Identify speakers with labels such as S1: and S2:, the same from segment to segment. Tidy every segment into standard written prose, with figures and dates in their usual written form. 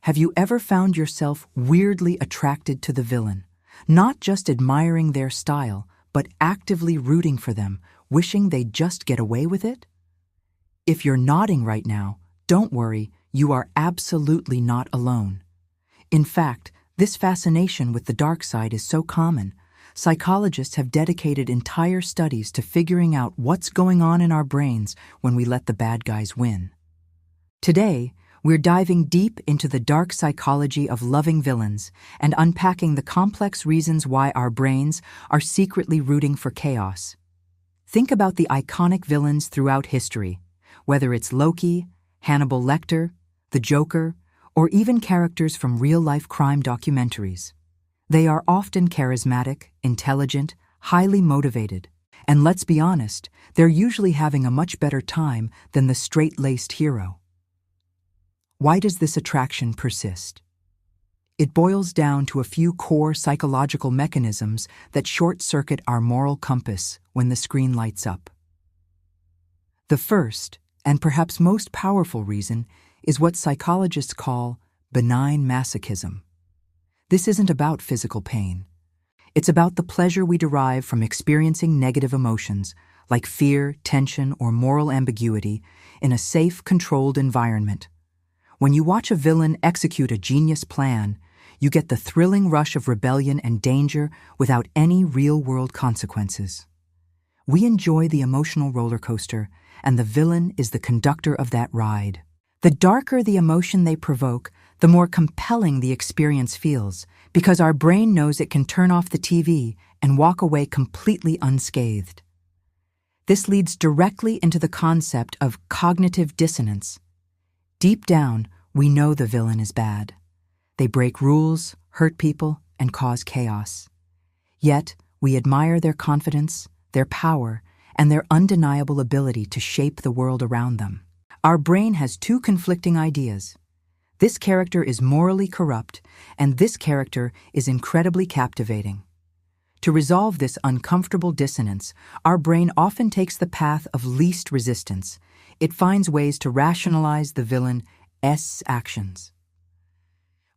S1: Have you ever found yourself weirdly attracted to the villain, not just admiring their style, but actively rooting for them, wishing they'd just get away with it? If you're nodding right now, don't worry, you are absolutely not alone. In fact, this fascination with the dark side is so common. Psychologists have dedicated entire studies to figuring out what's going on in our brains when we let the bad guys win. Today, we're diving deep into the dark psychology of loving villains and unpacking the complex reasons why our brains are secretly rooting for chaos. Think about the iconic villains throughout history, whether it's Loki, Hannibal Lecter, the Joker, or even characters from real-life crime documentaries. They are often charismatic, intelligent, highly motivated, and let's be honest, they're usually having a much better time than the straight-laced hero. Why does this attraction persist? It boils down to a few core psychological mechanisms that short-circuit our moral compass when the screen lights up. The first, and perhaps most powerful reason, is what psychologists call benign masochism. This isn't about physical pain. It's about the pleasure we derive from experiencing negative emotions, like fear, tension, or moral ambiguity, in a safe, controlled environment. When you watch a villain execute a genius plan, you get the thrilling rush of rebellion and danger without any real-world consequences. We enjoy the emotional roller coaster, and the villain is the conductor of that ride. The darker the emotion they provoke, the more compelling the experience feels, because our brain knows it can turn off the TV and walk away completely unscathed. This leads directly into the concept of cognitive dissonance. Deep down, we know the villain is bad. They break rules, hurt people, and cause chaos. Yet, we admire their confidence, their power, and their undeniable ability to shape the world around them. Our brain has two conflicting ideas. This character is morally corrupt, and this character is incredibly captivating. To resolve this uncomfortable dissonance, our brain often takes the path of least resistance. It finds ways to rationalize the villain's actions.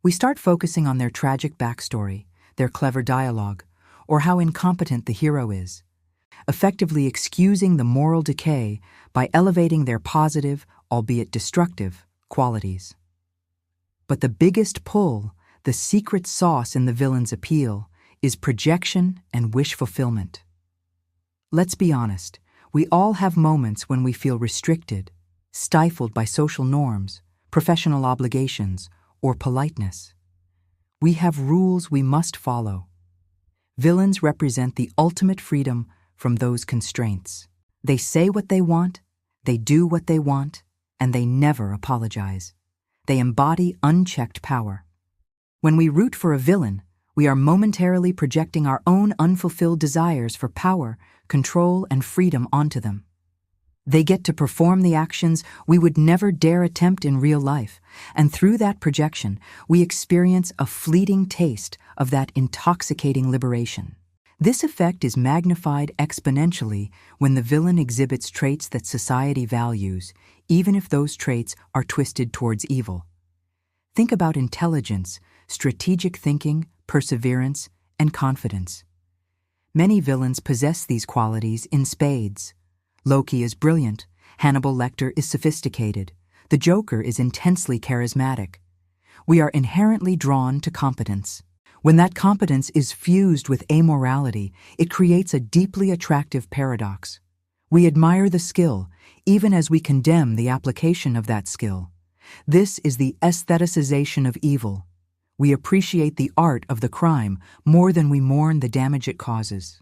S1: We start focusing on their tragic backstory, their clever dialogue, or how incompetent the hero is, effectively excusing the moral decay by elevating their positive, albeit destructive, qualities. But the biggest pull, the secret sauce in the villain's appeal, is projection and wish fulfillment. Let's be honest, we all have moments when we feel restricted, stifled by social norms, professional obligations, or politeness. We have rules we must follow. Villains represent the ultimate freedom from those constraints. They say what they want, they do what they want, and they never apologize. They embody unchecked power. When we root for a villain, we are momentarily projecting our own unfulfilled desires for power, control, and freedom onto them. They get to perform the actions we would never dare attempt in real life, and through that projection, we experience a fleeting taste of that intoxicating liberation. This effect is magnified exponentially when the villain exhibits traits that society values, even if those traits are twisted towards evil. Think about intelligence, strategic thinking, perseverance, and confidence. Many villains possess these qualities in spades. Loki is brilliant, Hannibal Lecter is sophisticated, the Joker is intensely charismatic. We are inherently drawn to competence. When that competence is fused with amorality, it creates a deeply attractive paradox. We admire the skill, even as we condemn the application of that skill. This is the aestheticization of evil. We appreciate the art of the crime more than we mourn the damage it causes.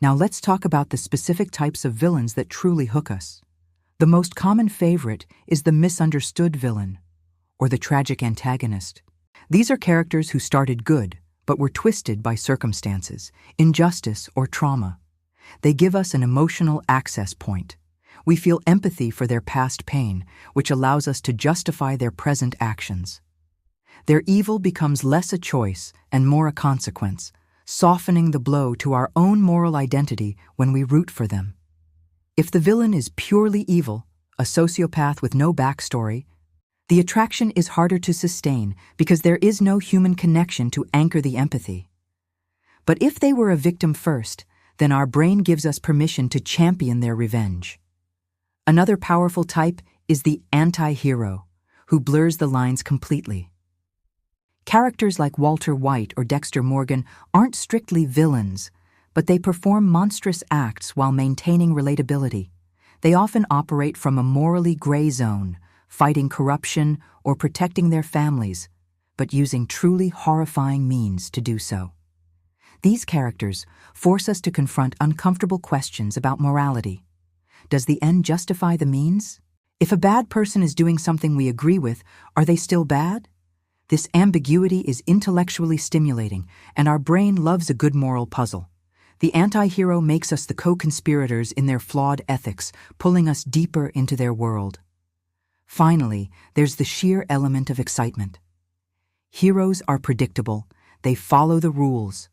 S1: Now let's talk about the specific types of villains that truly hook us. The most common favorite is the misunderstood villain, or the tragic antagonist. These are characters who started good, but were twisted by circumstances, injustice, or trauma. They give us an emotional access point. We feel empathy for their past pain, which allows us to justify their present actions. Their evil becomes less a choice and more a consequence, softening the blow to our own moral identity when we root for them. If the villain is purely evil, a sociopath with no backstory, The attraction is harder to sustain because there is no human connection to anchor the empathy. But if they were a victim first, then our brain gives us permission to champion their revenge. Another powerful type is the anti-hero, who blurs the lines completely. Characters like Walter White or Dexter Morgan aren't strictly villains, but they perform monstrous acts while maintaining relatability. They often operate from a morally gray zone, fighting corruption or protecting their families, but using truly horrifying means to do so. These characters force us to confront uncomfortable questions about morality. Does the end justify the means? If a bad person is doing something we agree with, are they still bad? This ambiguity is intellectually stimulating, and our brain loves a good moral puzzle. The anti-hero makes us the co-conspirators in their flawed ethics, pulling us deeper into their world. Finally, there's the sheer element of excitement. Heroes are predictable. They follow the rules.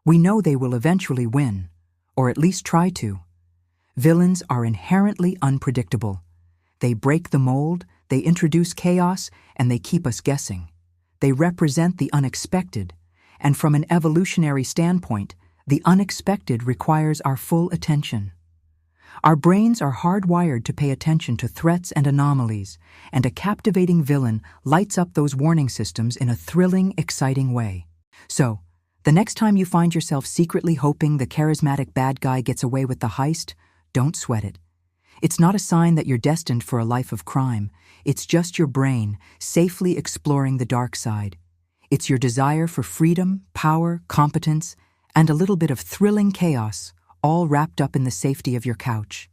S1: We know they will eventually win, or at least try to. Villains are inherently unpredictable. They break the mold, they introduce chaos, and they keep us guessing. They represent the unexpected, and from an evolutionary standpoint, the unexpected requires our full attention. Our brains are hardwired to pay attention to threats and anomalies, and a captivating villain lights up those warning systems in a thrilling, exciting way. So, the next time you find yourself secretly hoping the charismatic bad guy gets away with the heist, don't sweat it. It's not a sign that you're destined for a life of crime. It's just your brain safely exploring the dark side. It's your desire for freedom, power, competence, and a little bit of thrilling chaos, all wrapped up in the safety of your couch.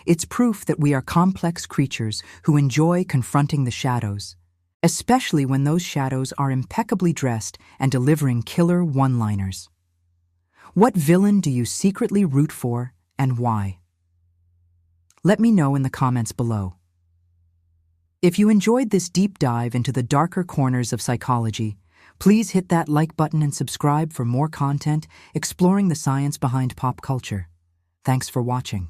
S1: It's proof that we are complex creatures who enjoy confronting the shadows, especially when those shadows are impeccably dressed and delivering killer one-liners. What villain do you secretly root for, and why? Let me know in the comments below. If you enjoyed this deep dive into the darker corners of psychology, please hit that like button and subscribe for more content exploring the science behind pop culture. Thanks for watching.